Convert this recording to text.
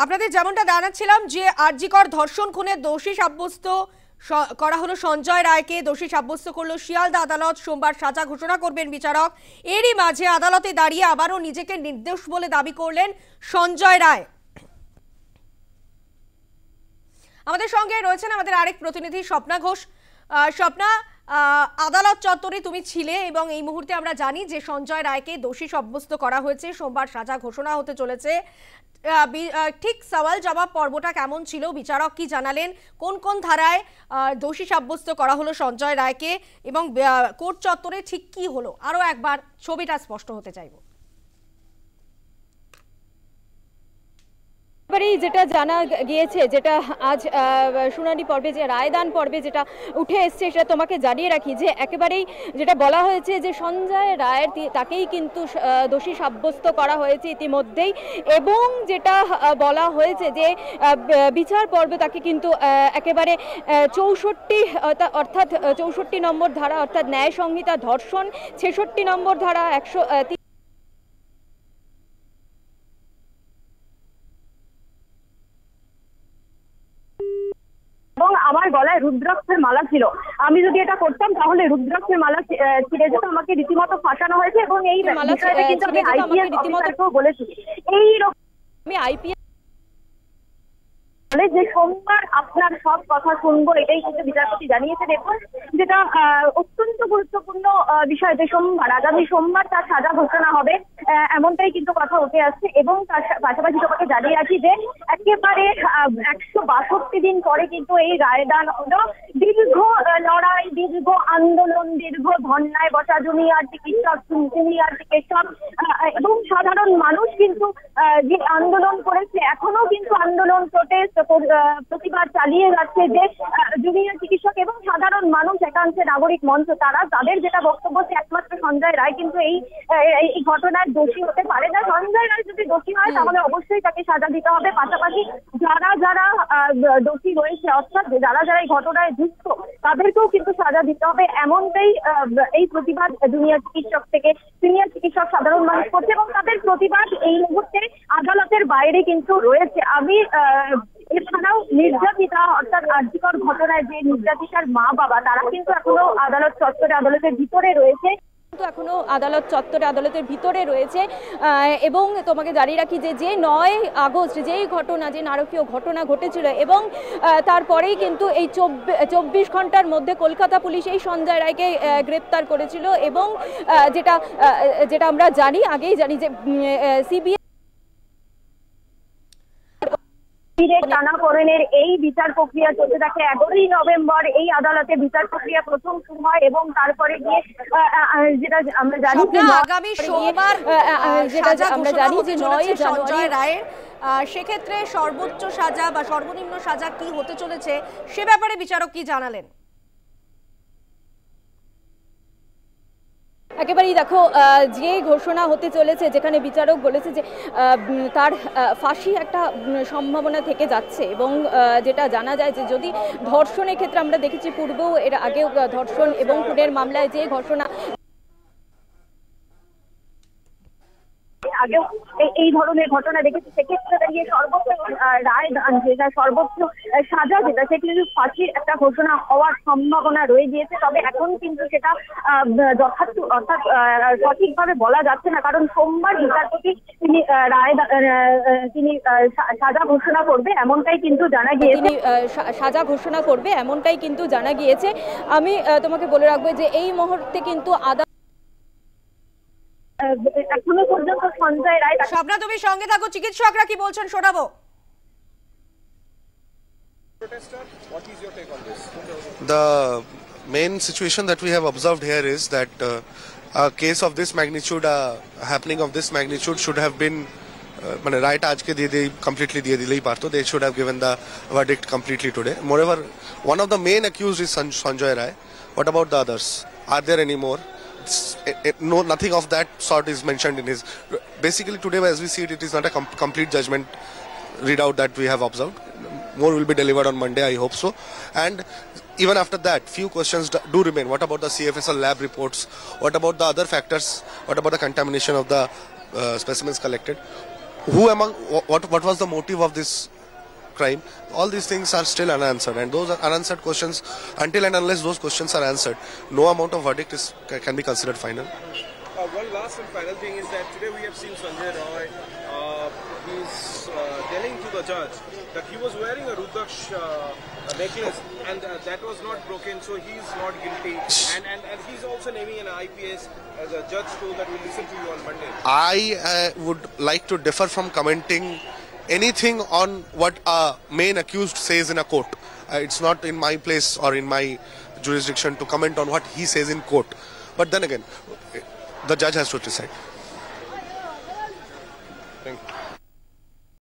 আপনাদের যেমনটা জানাচ্ছিলাম যে আরজিকর ধর্ষণ খুনে দোষী সাব্যস্ত করা হলো সঞ্জয় রায়কে, দোষী সাব্যস্ত করলো শিয়ালদা আদালত। সোমবার সাজা ঘোষণা করবেন বিচারক। এরই মাঝে আদালতে দাঁড়িয়ে আবারও নিজেকে নির্দোষ বলে দাবি করলেন সঞ্জয় রায়। আমাদের সঙ্গে রয়েছেন আমাদের আরেক প্রতিনিধি স্বপ্না ঘোষ। স্বপ্না, আদালত চত্বরে তুমি ছিলে এবং এই মুহূর্তে আমরা জানি যে সঞ্জয় রায়কে দোষী সাব্যস্ত করা হয়েছে, সোমবার সাজা ঘোষণা হতে চলেছে। ঠিক সওয়াল জবাব পর্বটা কেমন ছিল, বিচারক কি জানালেন, কোন কোন ধারায় দোষী সাব্যস্ত করা হলো সঞ্জয় রায়কে এবং কোর্ট চত্বরে ঠিক কি হলো, আরো একবার ছবিটা স্পষ্ট হতে চাইব। যেটা জানা গিয়েছে, যেটা আজ শুনানি পর্বে যে রায়দান পর্বে যেটা উঠে এসছে সেটা তোমাকে জানিয়ে রাখি যে একেবারেই যেটা বলা হয়েছে যে সঞ্জয় রায়ের তাকেই কিন্তু দোষী সাব্যস্ত করা হয়েছে ইতিমধ্যেই, এবং যেটা বলা হয়েছে যে বিচার পর্বে তাকে কিন্তু একেবারে 64 নম্বর ধারা অর্থাৎ ন্যায় সংহিতা ধর্ষণ, 66 নম্বর ধারা 103 এবং আমার গলায় রুদ্রাক্ষের মালা ছিল। আমি যদি এটা করতাম তাহলে রুদ্রাক্ষের মালা ছিঁড়ে যেত, আমাকে রীতিমতো ফাঁসানো হয়েছে এবং এই বিষয়টা কিন্তু আমি আইপিএস অফিসারকেও বলেছি। আমি আইপিএস যে সোমবার আপনার সব কথা শুনবো, এটাই কিন্তু বিচারপতি জানিয়েছেন। এবং যেটা অত্যন্ত গুরুত্বপূর্ণ বিষয় যে আগামী সোমবার তার সাজা ঘোষণা হবে, এমনটাই কিন্তু কথা উঠে আসছে। এবং তার পাশাপাশি তোমাকে জানিয়ে রাখি যে একেবারে 162 দিন পরে কিন্তু এই রায়দান হলো। দীর্ঘ লড়াই, দীর্ঘ আন্দোলন, দীর্ঘ ধর্নায় বসা জুনিয়র চিকিৎসক, সিনিয়র চিকিৎসক এবং সাধারণ মানুষ কিন্তু যে আন্দোলন করেছে, এখনো কিন্তু আন্দোলন প্রোটেস্ট প্রতিবাদ চালিয়ে যাচ্ছে যে জুনিয়র চিকিৎসক এবং সাধারণ মানুষ, একাংশে নাগরিক মঞ্চ, তাদের যেটা বক্তব্য যে একমাত্র সঞ্জয় রায় কিন্তু এই ঘটনার দোষী হতে পারে না। সঞ্জয় রায় যদি দোষী হয় তাহলে অবশ্যই তাকে সাজা দিতে হবে। পাশাপাশি যারা যারা দোষী রয়েছে অর্থাৎ যারা যারা এই ঘটনায় যুক্ত তাদেরকেও কিন্তু সাজা দিতে হবে, এমনটাই এই প্রতিবাদ জুনিয়র চিকিৎসক থেকে সিনিয়র চিকিৎসক সাধারণ মানুষ করছে। এবং তাদের প্রতিবাদ এই মুহূর্তে আদালতের বাইরে কিন্তু রয়েছে। আমি এছাড়াও নির্যাতিতা অর্থাৎ আরজিকর ঘটনায় যে নির্যাতিতার মা বাবা, তারা কিন্তু এখনো আদালত চত্বরে আদালতের ভিতরে রয়েছে, এখনো আদালত চত্বরে আদালতের ভিতরে রয়েছে। এবং তোমাকে জানিয়ে রাখি যে 9 আগস্ট যেই ঘটনা, যে নারকীয় ঘটনা ঘটেছিল এবং তারপরেই কিন্তু এই 24 ঘন্টার মধ্যে কলকাতা পুলিশ এই সঞ্জয় রায়কে গ্রেপ্তার করেছিল। এবং যেটা আমরা আগেই জানি যে সিবিআই টানাপোড়েনের এই বিচার প্রক্রিয়া চলতে থাকে। 11ই নভেম্বর এই আদালতে বিচার প্রক্রিয়া প্রথম শুরু হয় এবং তারপরে গিয়ে যেটা আমরা জানি যে আগামী সোমবার যেটা আমরা জানি যে 9 জানুয়ারি রায়ের, সেক্ষেত্রে সর্বোচ্চ সাজা বা সর্বনিম্ন সাজা কি হতে চলেছে সে ব্যাপারে বিচারক কি জানালেন? একেবারেই দেখো, যে ঘোষণা হতে চলেছে, যেখানে বিচারক বলেছে যে তার ফাঁসি একটা সম্ভাবনা থেকে যাচ্ছে। এবং যেটা জানা যায় যে যদি ধর্ষণের ক্ষেত্রে আমরা দেখেছি পূর্বেও, এর আগেও ধর্ষণ এবং খুনের মামলায় যে ঘোষণা আগেও এই ধরনের ঘটনা দেখেছি, সেক্ষেত্রে দাঁড়িয়ে সর্বোচ্চ রায় যেটা সর্বোচ্চ সাজা যেটা সেটি ফাঁসির একটা ঘোষণা হওয়ার সম্ভাবনা রয়ে গিয়েছে। তবে এখন কিন্তু সেটা যথার্থ অর্থাৎ সঠিকভাবে বলা যাচ্ছে না, কারণ সোমবার বিচারপতি তিনি সাজা ঘোষণা করবে এমনটাই কিন্তু জানা গিয়েছে। সাজা ঘোষণা করবে এমনটাই কিন্তু জানা গিয়েছে। আমি তোমাকে বলে রাখবো যে এই মুহূর্তে কিন্তু এখনো পর্যন্ত সঞ্জয় রায়। স্বপ্না, তুমি সঙ্গে থাকো, চিকিৎসকরা কি বলছেন শোনাবো। The main situation that we have observed here is that a case of this magnitude, happening of this magnitude should have been right aajke completely diye dilei parto. They should have given the verdict completely today. Moreover, one of the main accused is Sanjay Rai. What about the others? Are there any more? No, nothing of that sort is mentioned in his. Basically today as we see it, it is not a complete judgment readout that we have observed. More will be delivered on Monday, I hope so. And even after that, few questions do remain. What about the CFSL lab reports? What about the other factors? What about the contamination of the specimens collected? who among what was the motive of this crime? All these things are still unanswered, and those are unanswered questions. Until and unless those questions are answered, no amount of verdict can be considered final. One last and final thing is that today we have seen Sanjay Roy. He's telling to the judge that he was wearing a Rudraksh necklace and that was not broken, so he's not guilty. And he's also naming an IPS as a judge told that we'll listen to you on Monday. I would like to differ from commenting anything on what a main accused says in a court. It's not in my place or in my jurisdiction to comment on what he says in court. But then again, the judge has to decide. Thank you.